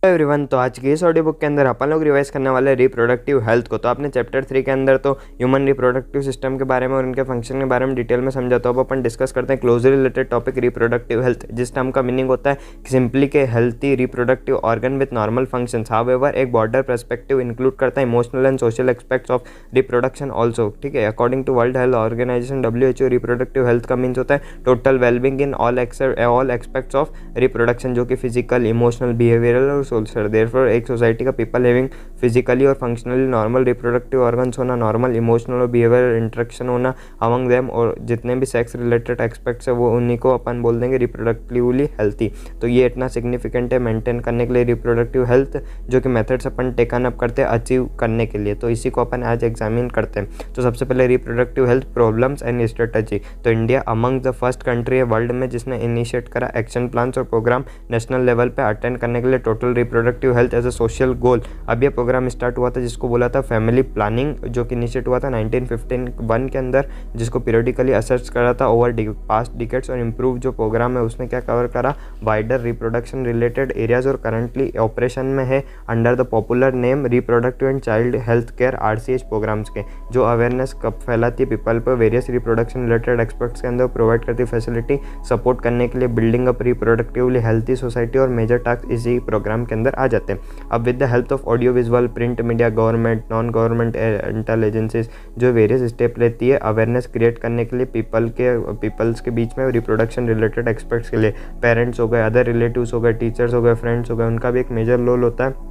Everyone, तो आज की इस ऑडियो बुक के अंदर अपन लोग रिवाइज करने वाले रिप्रोडक्टिव हेल्थ को। तो आपने चैप्टर 3 के अंदर तो ह्यूमन रिप्रोडक्टिव सिस्टम के बारे में और उनके फंक्शन के बारे में डिटेल में समझा। तो अब अपन डिस्कस करते हैं closely related topic reproductive health, जिस टर्म का मीनिंग होता है सिंपली के healthy reproductive organ with normal functions. However एक बॉर्डर पर्सपेक्टिव इंक्लूड करता है emotional and social aspects of reproduction also. ठीक है, according to world health organization WHO, reproductive health का मीन्स होता है total wellbeing in all aspects of reproduction, जो कि फिजिकल, इमोशनल, बिहेवियरल और सोशल। देयरफॉर एक सोसाइटी का पीपल हैविंग फिजिकली और फंक्शनली नॉर्मल रिप्रोडक्टिव ऑर्गन्स होना, नॉर्मल इमोशनल और बिहेवियरल इंटरेक्शन होना अमंग देम, और जितने भी सेक्स रिलेटेड एस्पेक्ट्स है वो उन्हीं को अपन बोल देंगे रिप्रोडक्टिवली हेल्थी। तो ये इतना सिग्निफिकेंट है मेंटेन करने के लिए रिप्रोडक्टिव हेल्थ, जो कि मेथड्स अपन टेकन अप करते हैं अचीव करने के लिए। तो इसी को अपन आज एग्जामिन करते हैं। तो सबसे पहले reproductive health problems and strategy. तो India among the first country है वर्ल्ड में जिसने इनिशिएट करा एक्शन प्लान्स और प्रोग्राम नेशनल लेवल पे अटेंड करने के लिए total reproductive health as a social goal. अब ये प्रोग्राम स्टार्ट हुआ था जिसको बोला था फैमिली प्लानिंग, जो कि इनिशिएट हुआ था 1951 के अंदर, जिसको पीरियडिकली असेस करा था ओवर पास्ट डिकेड्स। और इम्प्रूव जो प्रोग्राम है उसने क्या कवर करा, वाइडर रिप्रोडक्शन रिलेटेड एरियाज, और करंटली ऑपरेशन में है under the popular name reproductive and child health care RCH programmes के, जो अवेयरनेस कब फैलाती है पीपल पर वेरियस रिप्रोडक्शन रिलेटेड एक्सपर्ट्स के अंदर, प्रोवाइड करती फैसिलिटी सपोर्ट करने के लिए building up reproductively healthy society. और मेजर टास्क इसी प्रोग्राम के अंदर आ जाते हैं। अब with the help of audio visual, print media, government, non government intelligences जो वेरियस स्टेप लेती है अवेयरनेस क्रिएट करने के लिए पीपल्स के बीच में रिप्रोडक्शन रिलेटेड एक्सपर्ट्स के लिए, पेरेंट्स हो गए, अदर रिलेटिव्स हो गए, टीचर्स हो गए, फ्रेंड्स हो गए, उनका भी एक मेजर रोल होता है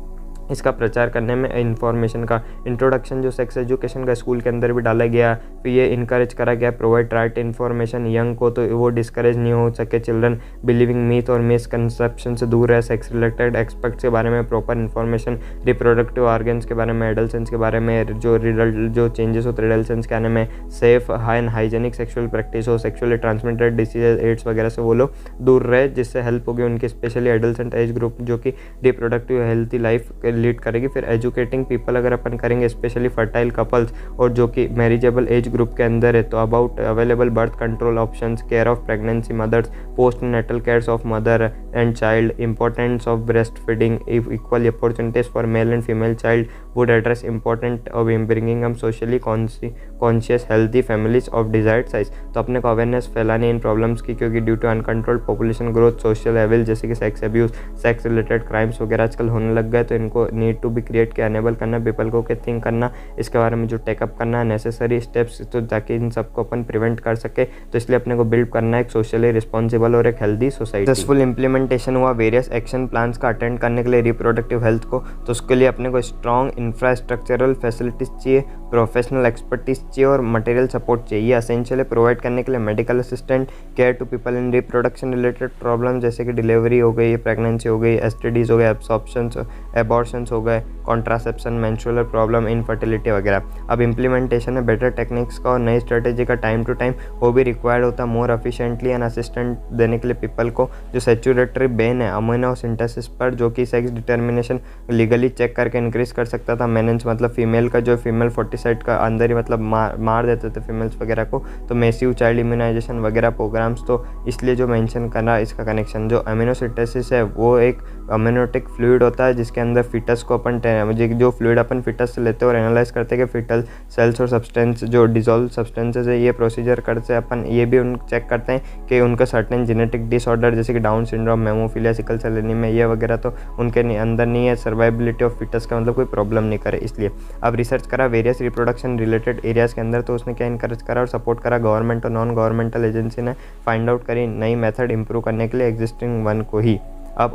इसका प्रचार करने में। इन्फॉर्मेशन का इंट्रोडक्शन जो सेक्स एजुकेशन का स्कूल के अंदर भी डाला गया, फिर ये इनकरेज करा गया प्रोवाइड राइट इन्फॉर्मेशन यंग को, तो वो डिस्करेज नहीं हो सके चिल्ड्रन बिलीविंग मीथ और मिसकंसेप्शन से दूर रहे, सेक्स रिलेटेड एक्सपेक्ट्स के बारे में प्रॉपर इन्फॉर्मेशन, रिप्रोडक्टिव ऑर्गन्स के बारे में, एडल्सेंस के बारे में, जो चेंजेस होते हैं एडल्सेंस के आने में, safe and hygienic sexual practice हो, सेक्सुअली ट्रांसमिटेड डिसीजेज एड्स वगैरह से वो लोग दूर रहे, जिससे हेल्प होगी उनकी स्पेशली एडल्सेंट एज ग्रुप जो कि रिप्रोडक्टिव हेल्थी लाइफ लीड करेगी। फिर एजुकेटिंग पीपल अगर अपन करेंगे स्पेशली फर्टाइल कपल्स और जो कि मैरिजेबल एज ग्रुप के अंदर है, तो about available birth control options, care of pregnancy mothers, post natal cares of mother and child, importance of breast feeding, equal opportunities for male and female child would address important of bringing हम socially conscious healthy families of desired size. तो अपने को awareness फैलानी इन problems की, क्योंकि due to uncontrolled population growth, social evil जैसे कि sex abuse, sex related crimes वगैरह आजकल होने लग गए, तो इनको नीड टू भी क्रिएट के अनेबल करना पीपल को, के थिंक करना इसके बारे में, जो टेकअप करना है नेसेसरी स्टेप्स, तो ताकि इन सबको अपन प्रिवेंट कर सके। तो इसलिए अपने को बिल्ड करना है एक सोशली रिस्पॉन्सिबल और एक हेल्दी सोसाइटी। सक्सेसफुल इंप्लीमेंटेशन हुआ वेरियस एक्शन प्लान्स का अटेंड करने के लिए रिप्रोडक्टिव हेल्थ को, तो उसके लिए अपने को स्ट्रॉन्ग इंफ्रास्ट्रक्चरल फैसिलिटीज चाहिए, प्रोफेशनल एक्सपर्टीज चाहिए और मटेरियल सपोर्ट चाहिए। ये असेंशियल प्रोवाइड करने के लिए medical assistant, care to people in reproduction related problem जैसे कि डिलीवरी हो गई, प्रेगनेंसी हो गई, STDs हो गए, एबॉर्शंस हो गए, कॉन्ट्रासेप्शन, मेंस्ट्रुअल प्रॉब्लम, इनफर्टिलिटी वगैरह। अब इम्प्लीमेंटेशन में बेटर टेक्निक्स का और नई स्ट्रेटेजी का टाइम टू टाइम वो भी रिक्वायर्ड होता है मोर एफिशिएंटली एंड असिस्टेंट देने के लिए पीपल को। जो सेचुरेटरी बेन है अमीनो सिंथेसिस पर, जो कि सेक्स डिटर्मिनेशन लीगली चेक करके इंक्रीज कर सकता था मेनेंस, मतलब फीमेल का जो फीमेल फोर्टिसाइड का अंदर ही मतलब मार देते थे फीमेल्स वगैरह को। तो मैसिव चाइल्ड इम्यूनाइजेशन वगैरह प्रोग्राम्स, तो इसलिए जो मेंशन करना इसका कनेक्शन, जो अमीनो सिंथेसिस है वो एक अम्यूनोटिक फ्लूइड होता है जिसके अंदर फिटस को अपन जो फ्लूइड अपन फिटस से लेते हैं और एनालाइज करते हैं कि फिटल सेल्स और सब्सटेंस जो डिजोल्व सब्सटेंसेस है, ये प्रोसीजर करते अपन ये भी उन चेक करते हैं कि उनका सर्टेन जेनेटिक डिसऑर्डर जैसे कि Down syndrome, haemophilia, sickle cell anaemia ये वगैरह तो उनके अंदर नहीं है, सर्वाइबिलिटी ऑफ फिटस का मतलब कोई प्रॉब्लम नहीं करे। इसलिए अब रिसर्च करा वेरियस रिप्रोडक्शन रिलेटेड एरियाज़ के अंदर, तो उसने क्या इनकरेज करा और सपोर्ट करा गवर्नमेंट और नॉन गवर्नमेंटल एजेंसी ने फाइंड आउट करी नई मेथड इंप्रूव करने के लिए एग्जिस्टिंग वन को ही। अब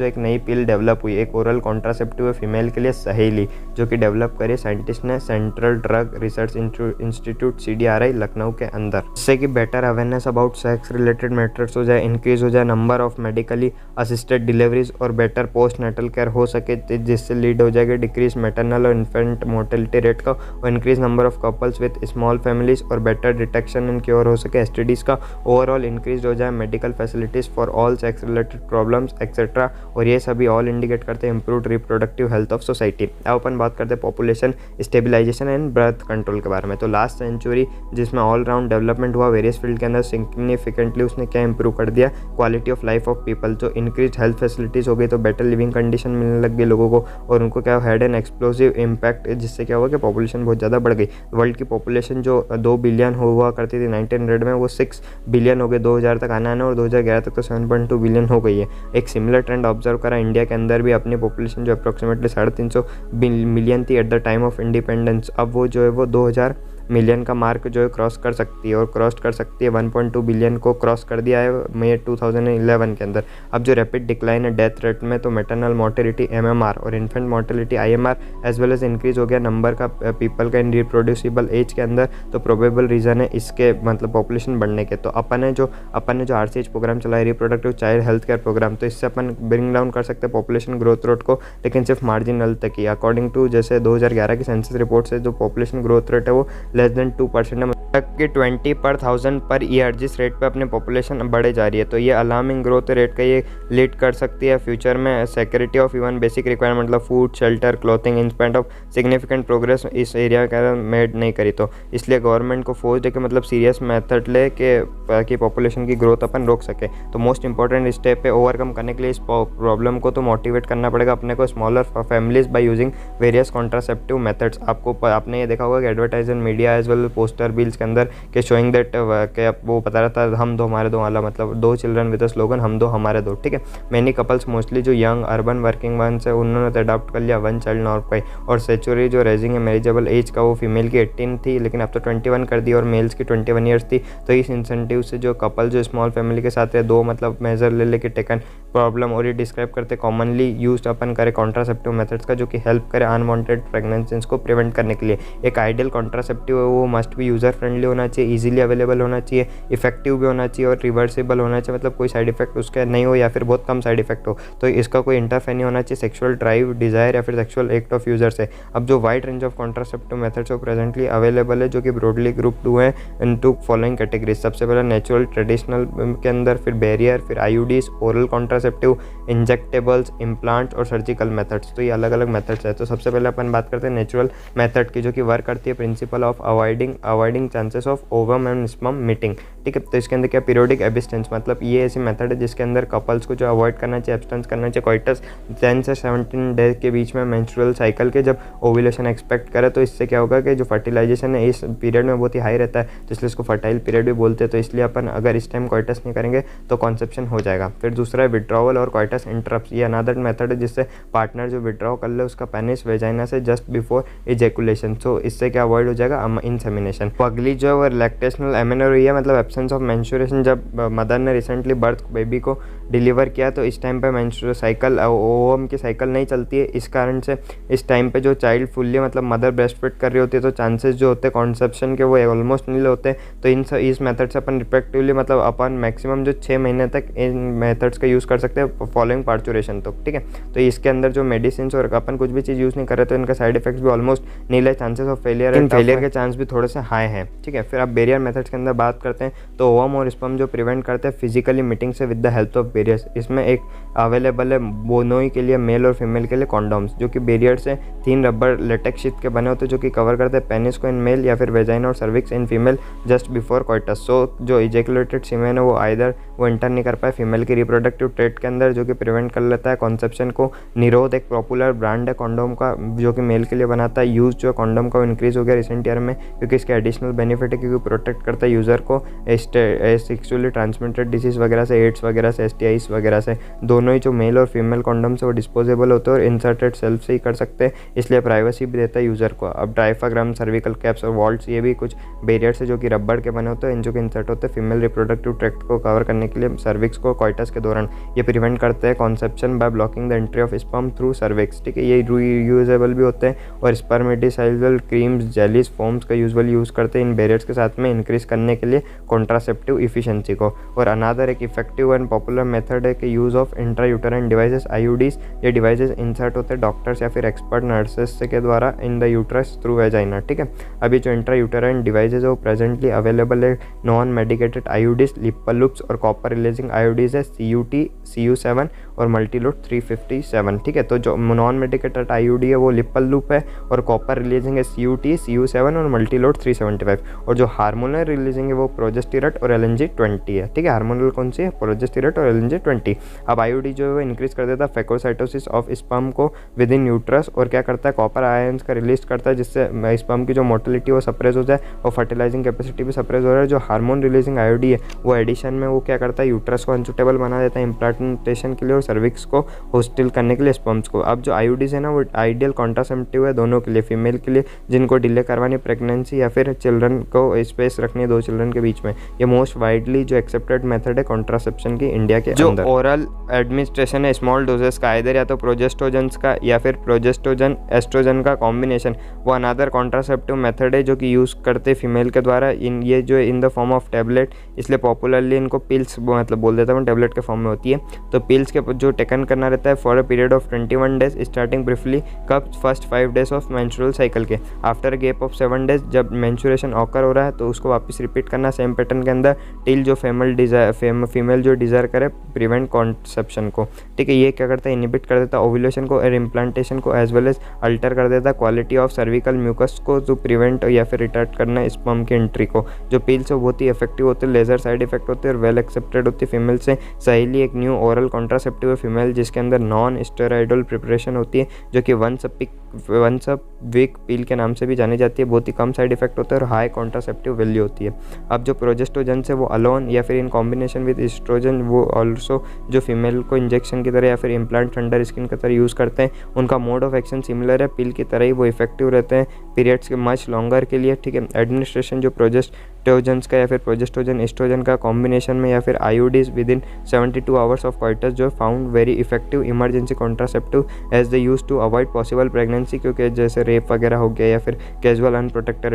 एक नई पिल डेवलप हुई, एक ओरल कॉन्ट्रासेप्टिव फीमेल के लिए सहेली, जो कि डेवलप करी साइंटिस्ट ने central drug research institute CDRI Lucknow के अंदर, जिससे कि better awareness about sex related matters हो जाए, इंक्रीज हो जाए number of medically assisted deliveries और बेटर पोस्ट नेटल केयर हो सके, जिससे लीड हो जाएगा डिक्रीज मैटरनल और इन्फेंट मोर्टेलिटी रेट का, और increase number of couples with small families और बेटर डिटेक्शन एंड क्योर हो सके STDs का, ओवरऑल इंक्रीज हो जाए medical facilities for all sex related problems etcetera, और ये सभी ऑल इंडिकेट करते हैं improved reproductive health of society. अब अपन बात करते हैं population stabilisation and birth control के बारे में। तो लास्ट सेंचुरी जिसमें ऑल राउंड डेवलपमेंट हुआ वेरियस फील्ड के अंदर, सिग्निफिकेंटली उसने क्या इंप्रूव कर दिया, quality of life of people. जो इंक्रीज हेल्थ फैसिलिटीज़ हो गई, तो बेटर लिविंग कंडीशन मिलने लग गई लोगों को, और उनको क्या हैड एन एक्सप्लोसिव इम्पैक्ट, जिससे क्या हुआ कि पॉपुलेशन बहुत ज़्यादा बढ़ गई। वर्ल्ड की पॉपुलेशन जो 2 बिलियन हुआ करती थी 1900 में, वो 6 बिलियन हो गए 2000 तक आना है, और 2011 तक तो 7.2 बिलियन हो गई है। एक सिमिलर ट्रेंड ऑब्जर्व करा इंडिया के अंदर भी। अपनी पॉपुलेशन जो अप्रोक्सीमेटली 350 मिलियन थी at the time of independence, अब वो जो है वो 2000 मिलियन का मार्क जो है क्रॉस कर सकती है, और क्रॉस कर सकती है 1.2 बिलियन को क्रॉस कर दिया है मई 2011 के अंदर। अब जो रैपिड डिक्लाइन है डेथ रेट में, तो मैटरनल मोर्टेलिटी MMR और infant mortality IMR as well as increase हो गया नंबर का पीपल का इन रिप्रोड्यूसिबल एज के अंदर। तो प्रोबेबल रीज़न है इसके मतलब पॉपुलेशन बढ़ने के। तो अपन ने जो RCH प्रोग्राम चला है, reproductive child health care programme, तो इससे अपन ब्रिंग डाउन कर सकते हैं पॉपुलेशन ग्रोथ रेट को, लेकिन सिर्फ मार्जिनल तक ही। अकॉर्डिंग टू जैसे 2011 की सेंसस रिपोर्ट से जो पॉपुलेशन ग्रोथ रेट है वो लेस देन 2% है, तक कि 20 पर 1000 पर ईयर जिस रेट पे अपनी पॉपुलेशन बढ़े जा रही है। तो ये अलार्मिंग ग्रोथ रेट का ये लीड कर सकती है फ्यूचर में security of even basic requirement, मतलब food, shelter, clothing, in spite of significant progress इस एरिया का मेड नहीं करी। तो इसलिए गवर्नमेंट को फोर्स है कि मतलब सीरियस मेथड ले कि पॉपुलेशन की ग्रोथ अपन रोक सके। तो मोस्ट इंपॉर्टेंट स्टेप है ओवरकम करने के लिए इस प्रॉब्लम को, तो मोटिवेट करना पड़ेगा अपने को smaller families by using various contraceptive methods. आपने ये देखा होगा कि advertisement media as well poster bills के अंदर के शोइंग दैट के वो बता रहा था हम दो हमारे दो वाला, मतलब 2 चिल्ड्रन विद स्लोगन हम दो हमारे दो, ठीक है। मैनी कपल्स मोस्टली जो यंग अर्बन वर्किंग वंस है उन्होंने तो अडॉप्ट कर लिया 1 चाइल्ड नॉर्म का। और सेचुरी जो रेजिंग मैरिजेबल एज का वो फीमेल की 18 थी, लेकिन अब तो 21 कर दी, और मेल्स की 21 ईयर्स थी। तो इस इंसेंटिव से जो कपल जो स्मॉल फैमिली के साथ है 2 मतलब मेजर ले लेके टेकन प्रॉब्लम, और ये डिस्क्राइब करते कॉमनली यूज अपन करे कॉन्ट्रासेप्टिव मेथड्स का, जो कि हेल्प करे अनवांटेड प्रेगनेंसीज को प्रिवेंट करने के लिए। एक आइडियल कॉन्ट्रासेप्टिव है वो मस्ट भी यूज़र फ्रेंडली होना चाहिए, इजीली अवेलेबल होना चाहिए, इफेक्टिव भी होना चाहिए, और रिवर्सिबल होना चाहिए, मतलब कोई साइड इफेक्ट उसका नहीं हो या फिर बहुत कम साइड इफेक्ट हो। तो इसका कोई इंटरफेयर नहीं होना चाहिए सेक्सुअल ड्राइव, डिजायर या फिर सेक्सुअल एक्ट ऑफ यूजर से। अब जो wide range of contraceptive methods वो प्रेजेंटली अवेलेबल है, जो कि ब्रॉडली ग्रुप 2 है इनटू फॉलोइंग कैटेगरीज। सबसे पहले नेचुरल ट्रेडिशनल के अंदर, फिर बैरियर, फिर IUDs, oral contraceptive, injectables, implant और सर्जिकल मेथड्स। तो ये अलग अलग मेथड्स है। तो सबसे पहले अपन बात करते हैं नेचुरल मेथड की, जो कि वर्क करती है principle of avoiding chances of ovum and sperm meeting, ठीक है। तो इसके अंदर क्या पीरियोडिक एब्स्टेंस, मतलब ये ऐसी मेथड है जिसके अंदर कपल्स को जो अवॉइड करना चाहिए, एब्स्टेंस करना चाहिए कोइटस 10 से 17 डेज के बीच में मेंस्ट्रुअल साइकिल के जब ओव्यूलेशन एक्सपेक्ट करे। तो इससे क्या होगा कि जो फर्टिलाइजेशन है इस पीरियड में बहुत ही हाई रहता है, तो इसलिए इसको फर्टाइल पीरियड भी बोलते हैं। तो इसलिए अपन अगर इस टाइम कोइटस नहीं करेंगे तो कॉन्सेप्शन हो जाएगा। फिर दूसरा है विड्रॉवल और कोइटस इंटरप्ट। ये अनदर मेथड है जिससे पार्टनर जो विड्रॉ कर ले उसका पेनिस वेजाइना से जस्ट बिफोर इजैकुलेशन। तो इससे क्या अवॉइड हो जाएगा इंसेमिनेशन। अगली जो है लैक्टेशनल एमेनोरिया, मतलब एब्सेंस ऑफ मेंस्ट्रुएशन। जब मदर ने रिसेंटली बर्थ बेबी को डिलीवर किया तो इस टाइम पे मेंस्ट्रुअल साइकिल ओवम की साइकिल नहीं चलती है। इस कारण से इस टाइम पे जो चाइल्ड फुल्ली मतलब मदर ब्रेस्ट फीड कर रही होती है, तो चांसेस जो होते हैं कॉन्सेप्शन के वो ऑलमोस्ट नील होते हैं। तो इस मेथड से अपन रिस्पेक्टिवली मतलब अपन मैक्सिमम जो 6 महीने तक इन मेथड्स का यूज़ कर सकते हैं फॉलोइंग पार्चुरेशन तो, ठीक है। तो इसके अंदर जो मेडिसिन और अपन कुछ भी चीज़ यूज़ नहीं कर रहे तो इनका साइड इफेक्ट्स भी ऑलमोस्ट नील है। चांसेस ऑफ फेलियर के चांस भी थोड़े से हाई हैं, ठीक है। फिर आप बैरियर मेथड्स के अंदर बात करते हैं तो ओवम और स्पर्म जो प्रिवेंट करते हैं फिजिकली मीटिंग से with the help of barriers. इसमें एक अवेलेबल है बोनोई के लिए मेल और फीमेल के लिए कॉन्डोम्स, जो कि बैरियर से 3 रबर लेटेक्स शीट के बने होते हैं, जो कि कवर करते हैं पेनिस को इन मेल या फिर वेजाइना और cervix in female just before coitus. So जो इजैकुलेटेड सीमेन है वो आइदर वो एंटर नहीं कर पाए फीमेल की रिप्रोडक्टिव ट्रेट के अंदर, जो कि प्रिवेंट कर लेता है कॉन्सेप्शन को। निरोध एक पॉपुलर ब्रांड है कॉन्डोम का, जो कि मेल के लिए बनाता है। यूज जो कॉन्डोम का इंक्रीज हो गया रिसेंट ईयर में, क्योंकि इसके एडिशनल बेनिफिट है, क्योंकि प्रोटेक्ट करता है यूज़र को सेक्सुअली ट्रांसमिटेड डिसीज़ वगैरह से, एड्स वगैरह से, STIs वगैरह से। दोनों ही जो मेल और फीमेल कॉन्डोम्स है वो डिस्पोजेबल होते हैं और इंसर्टेड सेल्फ से ही कर सकते हैं, इसलिए प्राइवेसी भी देता है यूज़र को। अब डायफ्राग्राम, सर्विकल कैप्स और वॉल्ट्स ये भी कुछ बैरियर्स है जो कि रबड़ के बने होते हैं, इन जो कि इंसर्ट होते हैं फीमेल रिप्रोडक्टिव ट्रैक्ट को कवर करने के लिए सर्विक्स को कोइटस के दौरान। ये प्रिवेंट करते हैं conception by blocking the entry of sperm through cervix, ठीक है। ये रीयूजेबल भी होते हैं और स्पर्मेटिसाइडल क्रीम्स, जेलीज, फोम्स का यूजुअली यूज़ करते हैं इन बैरियर्स के साथ में इंक्रीज करने के लिए कॉन्ट्रासेप्टिव इफिशिएंसी को। और अनादर एक इफेक्टिव एंड पॉपुलर मेथड है कि use of intrauterine devices IUDs, ये डिवाइसेस इंसर्ट होते हैं डॉक्टर्स या फिर एक्सपर्ट नर्सेस के द्वारा in the uterus through vagina. ठीक है, अभी जो इंट्रायूटेराइन डिवाइसेस है वो प्रेजेंटली अवेलेबल है नॉन मेडिकेटेड IUDs, लिपल लूप्स और कॉपर रिलीजिंग IUDs है CUT, CU7 और मल्टीलोड 357। ठीक है, तो जो नॉन मेडिकेटेड IUD है वो लिपल लूप है और कॉपर रिलीजिंग है CUT, CU7 और मल्टीलोड 375, और जो हार्मोनल रिलीजिंग है वो प्रोजेस्टेरॉन और LNG-20 है। ठीक है, हार्मोनल कौन सी है? प्रोजेस्टेरॉन और LNG-20। अब IUD जो है वो इंक्रीज कर देता है फेकोसाइटोसिस ऑफ स्पर्म को विद इन यूट्रस और क्या करता है, कॉपर आयंस का रिलीज करता है जिससे स्पर्म की जो मोटिलिटी वो सप्रेस हो जाए और फर्टिलाइजिंग कैपेसिटी भी सप्रेस हो रहा है। जो हार्मोन रिलीजिंग IUD है वो एडिशन में वो क्या करता है, यूट्रस को अनसुटेबल बना देता है इम्प्लांटेशन के लिए और सर्विक्स को होस्टिल करने के लिए स्पर्म्स को। अब जो IUDs है ना वो आइडियल कॉन्ट्रासेप्टिव है दोनों के लिए, फीमेल के लिए जिनको डिले करवानी प्रेगनेंसी या फिर चिल्ड्रन को स्पेस रखनी है 2 चिल्ड्रन के बीच में। ये मोस्ट वाइडली जो एक्सेप्टेड मेथड है कॉन्ट्रासेप्शन की इंडिया के अंदर। जो ओरल एडमिनिस्ट्रेशन है स्मॉल डोजेस का, इधर या तो प्रोजेस्टोजेंस का या फिर प्रोजेस्टोजन एस्ट्रोजन का कॉम्बिनेशन, वो अनदर कॉन्ट्रासेप्टिव मेथड है जो कि यूज़ करते फीमेल के द्वारा ये जो in the form of tablet, इसलिए पॉपुलरली इनको पिल्स मतलब बोल देता हूँ, टैबलेट के फॉर्म में होती है। तो पिल्स के जो टेकन करना रहता है for a period of 21 days starting briefly कब first 5 days of menstrual cycle के, आफ्टर गैप ऑफ 7 डेज जब मेंस्ट्रुएशन ऑकर हो रहा है तो उसको वापस रिपीट करना सेम पैटर्न के अंदर टिल जो फीमेल जो डिज़ायर करे प्रिवेंट कॉन्सेप्शन को। ठीक है, ये क्या करता है, इनिबिट कर देता है ओव्यूलेशन को और इम्प्लांटेशन को एज वेल एज अल्टर कर देता है क्वालिटी ऑफ सर्विकल म्यूकस को जो प्रिवेंट या फिर रिटार्ड करना है स्पर्म की एंट्री को। जो पिल्स है बहुत ही इफेक्टिव होते हैं, लेजर साइड इफेक्ट होते हैं और वेल एक्सेप्टेड होती है फीमेल से। सहेली एक न्यू ओरल कॉन्ट्रासेप्टिव है फीमेल जिसके अंदर नॉन स्टेरॉइडल प्रिपरेशन होती है जो कि वंस अ वीक पिल के नाम से भी जानी जाती है। बहुत ही कम साइड इफेक्ट होता है और हाई कॉन्ट्रासेप्टिव वैल्यू होती है। अब जो प्रोजेस्टोजन है वो अलोन या फिर इन कॉम्बिनेशन विद एस्ट्रोजन वो ऑल्सो जो फीमेल को इंजेक्शन की तरह या फिर इम्प्लांट अंडर स्किन की तरह यूज़ करते हैं। उनका मोड ऑफ एक्शन सिमिलर है, पिल की तरह ही वो इफेक्टिव रहते हैं पीरियड्स के मच लॉन्गर के लिए। ठीक है, एडमिनिस्ट्रेशन जो प्रोजेस्टोजेंस का या फिर प्रोजेस्टोजन एस्ट्रोजन का कॉम्बिनेशन में या फिर IUDs within 72 hours of coitus जो found very effective emergency contraceptive as they use to avoid possible pregnancy, क्योंकि जैसे रेप वगैरह हो गया या फिर कैजुअल अनप्रोटेक्टेड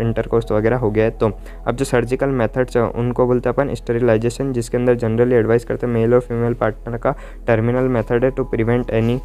इंटरकोर्स वगैरह हो गया है। तो अब जो सर्जिकल मेथड्स है उनको बोलते हैं अपन स्टेरिलाइजेशन, जिसके अंदर जनरली एडवाइस करते हैं मेल और फीमेल पार्टनर का टर्मिनल मेथड है to prevent any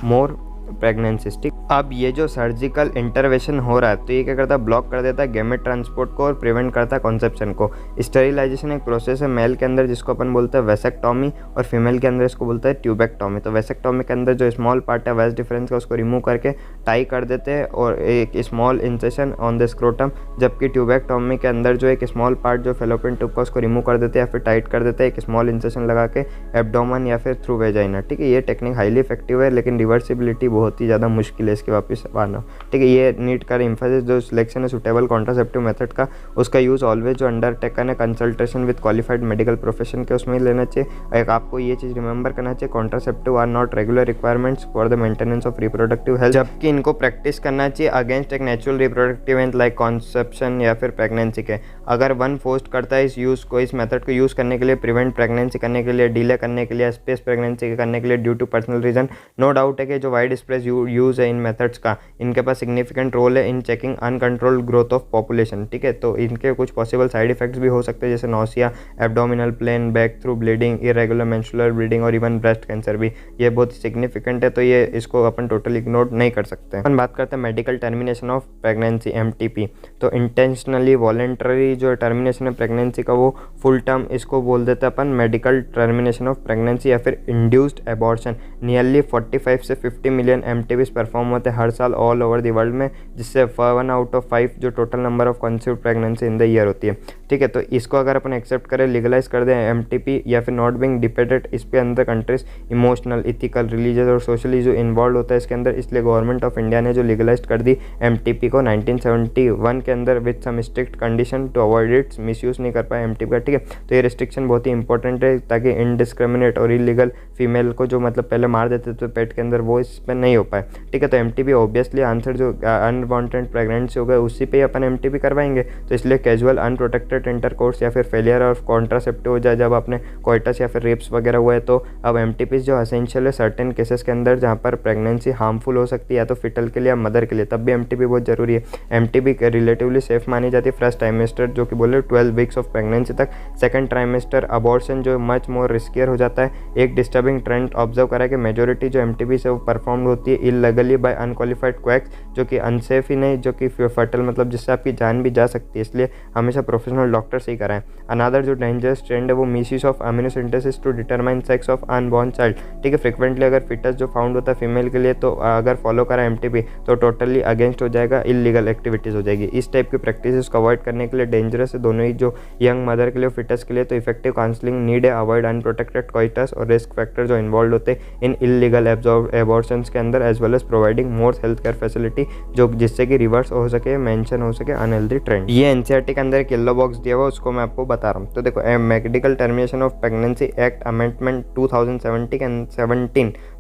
more pregnancies. ठीक, अब ये जो सर्जिकल इंटरवेंशन हो रहा है तो ये क्या करता है, ब्लॉक कर देता है गैमेट ट्रांसपोर्ट को और प्रिवेंट करता है कॉन्सेप्शन को। स्टेरिलाइजेशन एक प्रोसेस है मेल के अंदर जिसको अपन बोलते हैं वेसेक्टॉमी और फीमेल के अंदर इसको बोलते हैं ट्यूबेक्टॉमी। तो वेसेक्टॉमी के अंदर जो स्मॉल पार्ट है वेस्ट डिफरेंस का उसको रिमूव करके टाई कर देते हैं और एक small incision on the scrotum, जबकि ट्यूबेक्टॉमी के अंदर जो एक स्मॉल पार्ट जो फेलोपियन ट्यूब का उसको रिमूव कर देते हैं या फिर टाइट कर देते हैं एक स्मॉल इंसेशन लगा के एब्डोमेन या फिर थ्रू वेजाइना। ठीक है, ये टेक्निक हाईली इफेक्टिव है लेकिन रिवर्सिबिलिटी बहुत ही ज़्यादा मुश्किल है इसके वापस आना। ठीक है, ये नीड कर एम्फेसिस जो सिलेक्शन है सुटेबल कॉन्ट्रासेप्टिव मेथड का, उसका यूज़ ऑलवेज जो अंडरटेकन है consultation with qualified medical profession के उसमें ही लेना चाहिए। एक आपको ये चीज़ रिमेंबर करना चाहिए, contraceptive are not regular requirements for the maintenance of reproductive health, जबकि इनको प्रैक्टिस करना चाहिए अगेंस्ट एक natural reproductive health like conception या फिर प्रेगनेंसी के। अगर वन फोर्स्ड करता है इस मेथड को यूज़ करने के लिए, प्रिवेंट प्रेगनेंसी करने के लिए, डिले करने के लिए, स्पेस प्रेगनेंसी करने के लिए due to personal reason, no doubt है कि जो वाइड स्प्रेड यूज़ है इन मेथड्स का, इनके पास सिग्निफिकेंट रोल है इन checking uncontrolled growth of population. ठीक है, तो इनके कुछ पॉसिबल साइड इफेक्ट्स भी हो सकते हैं जैसे nausea, abdominal pain, back through bleeding, irregular menstrual bleeding और इवन ब्रेस्ट कैंसर भी। ये बहुत सिग्निफिकेंट है तो ये इसको अपन टोटली इग्नोर नहीं कर सकते। अपन बात करते हैं medical termination of pregnancy MTP। तो इंटेंशनली वॉलेंटरी जो टर्मिनेशन है प्रेगनेंसी का वो फुल टर्म इसको बोल देते हैं अपन मेडिकल टर्मिनेशन ऑफ प्रेगनेंसी या फिर इंड्यूस्ड एबॉर्शन। नियरली 45 से 50 मिलियन MTPs परफॉर्म होते हैं हर साल ऑल ओवर द वर्ल्ड में, जिससे 1 आउट ऑफ 5 जो total number of conceived pregnancy in the year होती है। ठीक है, तो इसको अगर अपन एक्सेप्ट करें, लीगलाइज कर दें MTP या फिर नॉट बीइंग डिपेटेड, इस पे अंदर कंट्रीज इमोशनल, इथिकल, रिलीजियस और सोशली जो इन्वॉल्व होता है इसके अंदर, इसलिए गवर्नमेंट ऑफ इंडिया ने जो लीगलाइज कर दी MTP को 1971 के अंदर with some strict condition to avoid its misuse नहीं कर पाए MTP का। ठीक है, तो ये रिस्ट्रिक्शन बहुत ही इंपॉर्टेंट है ताकि इनडिस्क्रिमिनेट और इलीगल फीमेल को जो मतलब पहले मार देते थे पेट के अंदर वो इस पर नहीं नहीं हो पाए, ठीक है। तो MTP ऑब्वियसली आंसर जो अनवांटेड प्रेगनेंसी हो गए उसी पे ही अपन MTP करवाएंगे। तो इसलिए कैजुअल अनप्रोटेक्टेड इंटरकोर्स या फिर फेलियर ऑफ कॉन्ट्रासेप्टिव हो जाए जब आपने कोइटस या फिर रेप्स वगैरह हुए, तो अब MTP जो असेंशियल है सर्टेन केसेस के अंदर जहाँ पर प्रेगनेंसी हार्मफुल हो सकती है या तो फिटल के लिए या मदर के लिए, तब भी MTP बहुत जरूरी है। MTP रिलेटिवली सेफ मानी जाती है फर्स्ट ट्राइमेस्टर जो कि बोले 12 वीक्स ऑफ प्रेगनेंसी तक। सेकंड ट्राइमेस्टर अबॉर्शन जो मच मोर रिस्कियर हो जाता है। एक डिस्टर्बिंग ट्रेंड ऑब्जर्व करा है कि मेजोरिटी जो MTP से वो परफॉर्म होती है इलीगली बाय अनक्वालिफाइड क्वैक्स, जो कि अनसेफ ही नहीं, जो कि फर्टल मतलब जिससे आपकी जान भी जा सकती है, इसलिए हमेशा प्रोफेशनल डॉक्टर से ही कराएं। अनदर जो डेंजरस ट्रेंड है वो misuse of amniocentesis to determine sex of unborn child, ठीक है। फ्रिक्वेंटली अगर फिटस जो फाउंड होता है फीमेल के लिए, तो अगर फॉलो करा MTP तो टोटली अगेंस्ट हो जाएगा, इलीगल एक्टिविटीज़ हो जाएगी। इस टाइप की प्रैक्टिसेस को अवॉइड करने के लिए डेंजरस है दोनों ही, जो यंग मदर के लिए फिटस के लिए। तो इफेक्टिव काउंसलिंग नीड है, अवॉइड अनप्रोटेक्टेड कोइटस और रिस्क फैक्टर जो इन्वॉल्व होते हैं इन इलीगल एबॉर्शंस के अंदर, as well as providing more health care facility जो जिससे कि रिवर्स हो सके, मेंशन हो सके अनहेल्दी ट्रेंड। ये NCERT के अंदर एक येलो बॉक्स दिया हुआ है, उसको मैं आपको बता रहा हूँ। तो देखो, medical termination of pregnancy act amendment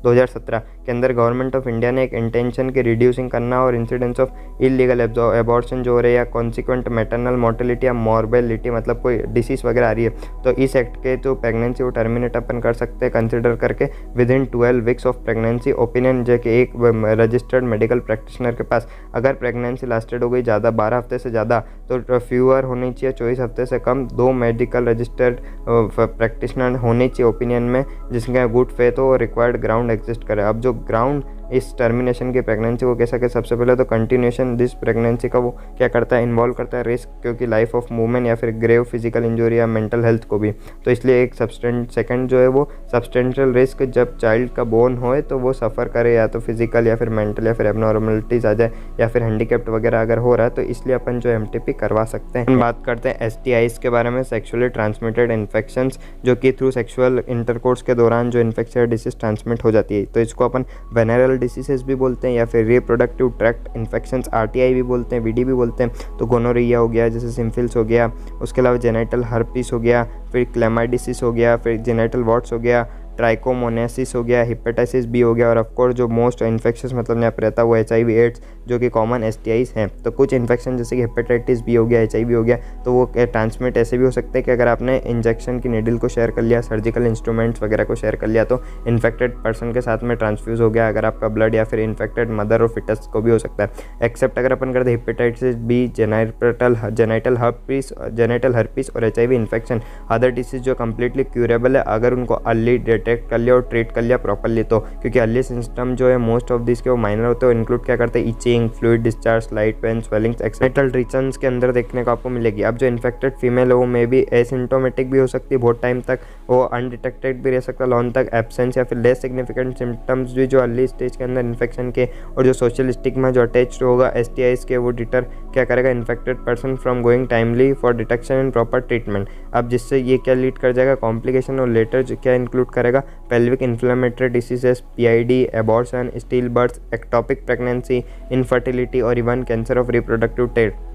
2017 के अंदर गवर्नमेंट ऑफ इंडिया ने एक इंटेंशन की रिड्यूसिंग करना और इंसिडेंस ऑफ इलीगल एबॉर्शन जो हो रहे हैं या कॉन्सिक्वेंट मैटरनल मोर्टेलिटी या मॉर्बेलिटी, मतलब कोई डिसीज वगैरह आ रही है, तो इस एक्ट के जो प्रेगनेंसी वो टर्मिनेट अपन कर सकते हैं कंसिडर करके with in 12 weeks of pregnancy. Opinion जो कि एक रजिस्टर्ड मेडिकल प्रैक्टिशनर के पास अगर प्रेगनेंसी लास्टेड हो गई ज़्यादा 12 हफ्ते से ज़्यादा, तो फ्यूअर होनी चाहिए 24 हफ्ते से कम, 2 मेडिकल रजिस्टर्ड प्रैक्टिशनर होनी चाहिए ओपिनियन में जिसका गुड फेथ हो और रिक्वायर्ड ग्राउंड एग्जिस्ट करे। अब जो ग्राउंड इस टर्मिनेशन की प्रेगनेंसी को कैसा कि सबसे पहले तो कंटिन्यूएशन दिस प्रेगनेंसी का वो क्या करता है, इन्वॉल्व करता है रिस्क, क्योंकि लाइफ ऑफ वूमेन या फिर ग्रेव फिजिकल इंजरी या मेंटल हेल्थ को भी। तो इसलिए एक सेकंड जो है वो सब्सटेंशियल रिस्क जब चाइल्ड का बोर्न होए तो वो सफ़र करे या तो फिजिकल या फिर मेंटल या फिर एबनॉर्मलिटीज़ आ जाए या फिर हैंडीकैप्ड वगैरह अगर हो रहा है, तो इसलिए अपन जो MTP करवा सकते हैं। बात करते हैं STIs के बारे में, सेक्सुअली ट्रांसमिटेड इन्फेक्शंस, जो कि थ्रू सेक्सुअल इंटरकोर्स के दौरान जो इन्फेक्शियस डिसीज ट्रांसमिट हो जाती है, तो इसको अपन वेनेरल डिसीजेस भी बोलते हैं या फिर रिप्रोडक्टिव ट्रैक्ट इन्फेक्शंस RTI भी बोलते हैं, VD भी बोलते हैं। तो गोनोरिया हो गया, जैसे सिम्फिल्स हो गया, उसके अलावा जेनाइटल हर्पिस हो गया, फिर क्लेमाइडिसिस हो गया, फिर जेनाइटल वॉट्स हो गया, ट्राइकोमोनेसिस हो गया, हेपेटाइटिस बी हो गया, और ऑफकोर्स जो मोस्ट इन्फेक्शंस मतलब यहाँ पर रहता है वो HIV एड्स जो कि कॉमन STIs हैं। तो कुछ इन्फेक्शन जैसे कि हेपेटाइटिस बी हो गया, HIV हो गया, तो वो ट्रांसमिट ऐसे भी हो सकते हैं कि अगर आपने इंजेक्शन की नीडल को शेयर कर लिया, सर्जिकल इंस्ट्रूमेंट्स वगैरह को शेयर कर लिया, तो इन्फेक्टेड पर्सन के साथ में ट्रांसफ्यूज हो गया अगर आपका ब्लड, या फिर इन्फेक्टेड मदर और फिटस को भी हो सकता है। एक्सेप्ट अगर अपन करते हेपेटाइटिस बी, जेनाइटल हर्पिस और HIV इन्फेक्शन, अदर डिसीज जो कम्प्लीटली क्यूरेबल है अगर उनको अर्ली डिटेक्ट कर लिया और ट्रीट कर लिया प्रॉपरली, तो क्योंकि अर्ली सिस्टम जो है मोस्ट ऑफ दिस के वो माइनर होते हैं, इंक्लूड क्या करते हैं, itching, fluid discharge, light pain, swellings, external regions के अंदर देखने को आपको मिलेगी। अब जो इन्फेक्टेड फीमेल है वो मे बी एसिम्टोमेटिक भी हो सकती है बहुत टाइम तक, वो अनडिटेक्टेड भी रह सकता है लॉन्ग तक, एब्सेंस या फिर लेस सिग्निफिकेंट सिम्टम्स भी जो अर्ली स्टेज के अंदर इन्फेक्शन के, और जो सोशल स्टिग्मा जो अटैच होगा STIs के वो डिटर क्या करेगा infected person from going timely for detection and proper treatment. अब जिससे ये क्या लीड कर जाएगा, कॉम्प्लिकेशन, और लेटर जो क्या इंक्लूड करेगा, pelvic inflammatory diseases, PID, abortion, still birth, ectopic pregnancy, infertility और even cancer of reproductive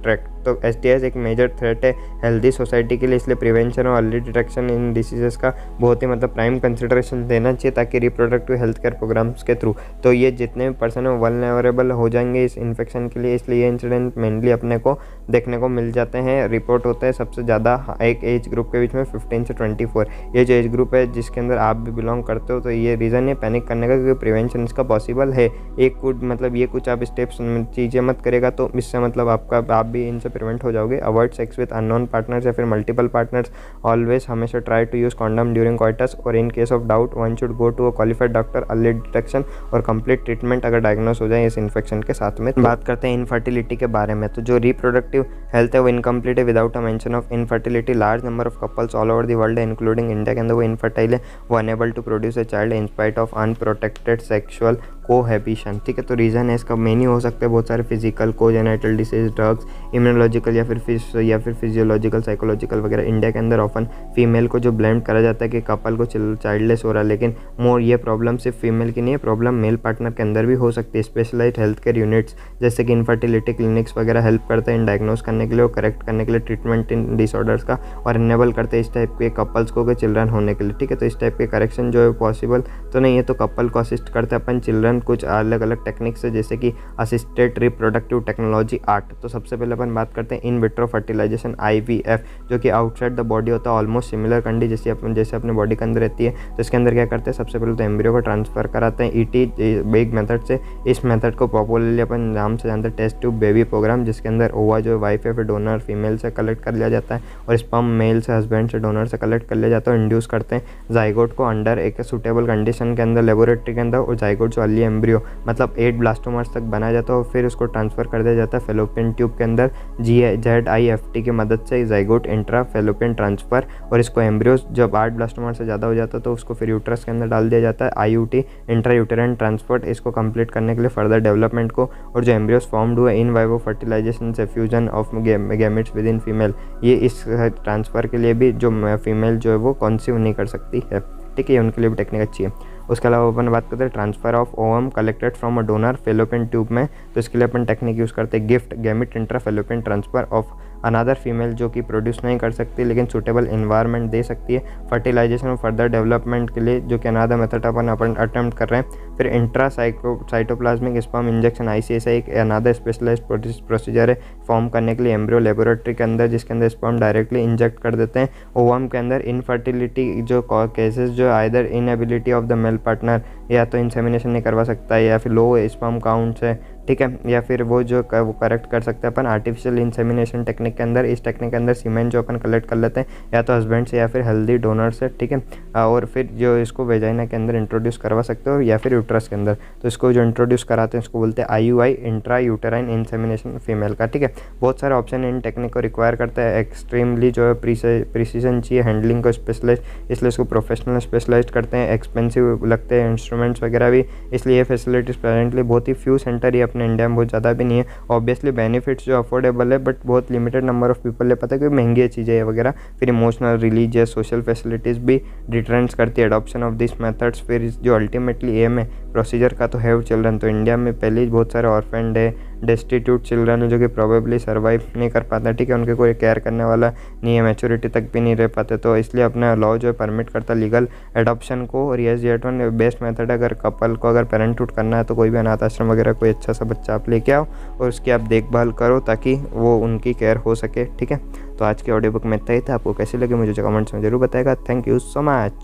tract. तो STIs एक मेजर थ्रेट है हेल्दी सोसाइटी के लिए, इसलिए प्रिवेंशन और अर्ली डिटेक्शन इन डिसीजेस का बहुत ही मतलब प्राइम कंसिडरेशन देना चाहिए ताकि रिप्रोडक्टिव हेल्थ केयर प्रोग्राम्स के थ्रू तो ये जितने भी पर्सन है वल्नरेबल हो जाएंगे इस इन्फेक्शन के लिए। इसलिए ये इंसिडेंट मेनली अपने को देखने को मिल जाते हैं, रिपोर्ट होते हैं सबसे ज़्यादा एक एज ग्रुप के बीच में 15 से 24। ये जो एज ग्रुप है जिसके अंदर आप भी बिलोंग करते हो, तो ये रीज़न है पैनिक करने का, क्योंकि प्रिवेंशन इसका पॉसिबल है। एक कुछ मतलब ये कुछ आप स्टेप्स चीज़ें मत करेगा तो इससे मतलब आप भी इनसे प्रिवेंट हो जाओगे। Avoid sex with unknown partners या फिर मल्टीपल पार्टनर्स, ऑलवेज हमेशा try to use condom during coitus, और in case of doubt one should go to a qualified doctor. Early detection और कंप्लीट ट्रीटमेंट अगर डायग्नोस हो जाए इस इन्फेक्शन के साथ में। बात करते हैं इनफर्टिलिटी के बारे में, तो जो रिप्रोडक्टिव हेल्थ है वो इनकम्प्लीट है without a mention of infertility. Large number of couples all over the world है इंक्लूडिंग इंडिया के अंदर वो इनफर्टाइल है, वो unable to produce a child in spite of unprotected sexual cohabitation. ठीक है, तो रीज़न है इसका मेन ही हो सकता है बहुत सारे फिजिकल, कोजेनाइटल डिसीज, ड्रग्स, इम्यूनोलॉजिकल या फिर फिजियोलॉजिकल, साइकोलॉजिकल वगैरह। इंडिया के अंदर ऑफन फीमेल को जो ब्लेम करा जाता है कि कपल को चाइल्डलेस हो रहा है, लेकिन मोर ये प्रॉब्लम सिर्फ फीमेल की नहीं है, प्रॉब्लम मेल पार्टनर के अंदर भी हो सकती है। स्पेशलाइज्ड हेल्थ केयर यूनिट्स जैसे कि इनफर्टिलिटी क्लिनिक्स वगैरह हेल्प करते हैं इन डायग्नोस करने के लिए और करेक्ट करने के लिए ट्रीटमेंट इन डिसऑर्डर्स का, और इनेबल करते हैं इस टाइप के कपल्स को चिल्ड्रन होने के लिए। ठीक है, तो इस टाइप के करेक्शन जो है पॉसिबल तो नहीं है, तो कपल को असिस्ट करते हैं अपन चिल्ड्रन कुछ अलग अलग टेक्निक से, जैसे कि असिस्टेड रिप्रोडक्टिव टेक्नोलॉजी 8। तो सबसे पहले अपन बात करते हैं इन विट्रो फर्टिलाइजेशन IVF, जो कि आउटसाइड द बॉडी होता है, ऑलमोस्ट सिमिलर कंडी जैसे अपने बॉडी के अंदर रहती है। तो इसके अंदर क्या करते हैं, सबसे पहले तो एम्ब्रियो को ट्रांसफर कराते हैं ET बिग मेथड से। इस मेथड को पॉपुलरली अपन नाम से जानते हैं टेस्ट ट्यूब बेबी प्रोग्राम, जिसके अंदर ओवा जो वाइफ या फिर डोनर फीमेल से कलेक्ट कर लिया जाता है और स्पर्म मेल से हस्बैंड से डोनर से कलेक्ट कर लिया जाता है और इंड्यूस करते हैं जाइगोट को अंडर एक सुटेबल कंडीशन के अंदर लेबोरेटरी के अंदर, और जाइगोट जो अर्ली एम्ब्रियो मतलब 8 ब्लास्टोमर्स तक बनाया जाता है और फिर उसको ट्रांसफर कर दिया जाता है फेलोपियन ट्यूब के अंदर ZIFT की मदद से जाइगोट इंट्रा फेलोपियन ट्रांसफर। और इसको एम्ब्रियो जब 8 ब्लास्टोमर से ज़्यादा हो जाता है तो उसको फिर यूट्रस के अंदर डाल दिया जाता है IUT इंट्रा यूटेराइन ट्रांसफर, इसको कंप्लीट करने के लिए फर्दर डेवलपमेंट को। और जो एम्ब्रियोस फॉर्म्ड हुए इन वाइवो फर्टिलाइजेशन से fusion of gametes with in female, ये इस ट्रांसफ़र के लिए भी जो फीमेल जो है वो कंसीव नहीं कर सकती है, ठीक है, उनके लिए भी टेक्निक अच्छी है। उसके अलावा अपन बात करते हैं transfer of ovum collected from a donor fallopian tube में, तो इसके लिए अपन टेक्निक यूज़ करते हैं gift gamete intra fallopian transfer of another female, जो कि प्रोड्यूस नहीं कर सकती लेकिन सूटेबल इन्वायरमेंट दे सकती है फर्टिलाइजेशन और फर्दर डेवलपमेंट के लिए, जो कि अनदर मेथड अपन अटेम्प्ट कर रहे हैं। फिर intra cytoplasmic sperm injection ICSI एक अनदर स्पेशलाइज्ड प्रोसीजर है फॉर्म करने के लिए एम्ब्रियो लेबोरेटरी के अंदर, जिसके अंदर स्पर्म डायरेक्टली इंजेक्ट कर देते हैं ओवम के अंदर। इनफर्टिलिटी जो केसेस जो either inability of the male partner, या तो इंसेमिनेशन नहीं करवा सकता है या फिर लो स्पर्म काउंट है, ठीक है, या फिर वो जो वो करेक्ट कर सकते हैं अपन आर्टिफिशियल इंसेमिनेशन टेक्निक के अंदर। इस टेक्निक के अंदर सीमेन जो अपन कलेक्ट कर लेते हैं या तो हस्बैंड से या फिर हेल्दी डोनर से, ठीक है, और फिर जो इसको वेजाइना के अंदर इंट्रोड्यूस करवा सकते हो या फिर यूट्रस के अंदर। तो इसको जो इंट्रोड्यूस कराते हैं इसको बोलते हैं IUI intra uterine insemination female का, ठीक है। बहुत सारे ऑप्शन इन टेक्निक को रिक्वायर करता है, एक्सट्रीमली जो है प्रिसीजन चाहिए हैंडलिंग को स्पेशलाइज, इसलिए इसको प्रोफेशनल स्पेशलाइज करते हैं, एक्सपेंसिव लगते हैं इंस्ट्रूमेंट्स वगैरह भी, इसलिए ये फैसिलिटीज़ प्रेजेंटली बहुत ही फ्यू सेंटर ही अपने इंडिया में बहुत ज़्यादा भी नहीं है। ऑब्वियसली बेनिफिट्स जो अफोर्डेबल है बट बहुत लिमिटेड नंबर ऑफ पीपल ले पता है कि महंगी चीज़ें है वगैरह। फिर इमोशनल रिलीजियस सोशल फैसिलिटीज़ भी डिटरेंस करती है एडॉप्शन ऑफ दिस मेथड्स। फिर जो अल्टीमेटली एम है प्रोसीजर का तो हैव चिल्ड्रन, तो इंडिया में पहले ही बहुत सारे ऑर्फेंड है, डेस्टिट्यूट चिल्ड्रन है जो कि प्रोबेबली सर्वाइव नहीं कर पाते, ठीक है, उनके कोई केयर करने वाला नहीं है, मैच्योरिटी तक भी नहीं रह पाते, तो इसलिए अपना लॉ जो है परमिट करता लीगल एडॉप्शन को। और yes that one best method है, अगर कपल को अगर पेरेंटहुड करना है तो कोई भी अनाथ आश्रम वगैरह कोई अच्छा सा बच्चा आप लेके आओ और उसकी आप देखभाल करो ताकि वो उनकी केयर हो सके, ठीक है। तो आज के ऑडियो बुक में इतना ही था, आपको कैसी लगी मुझे कमेंट्स में जरूर बताएगा। Thank you so much.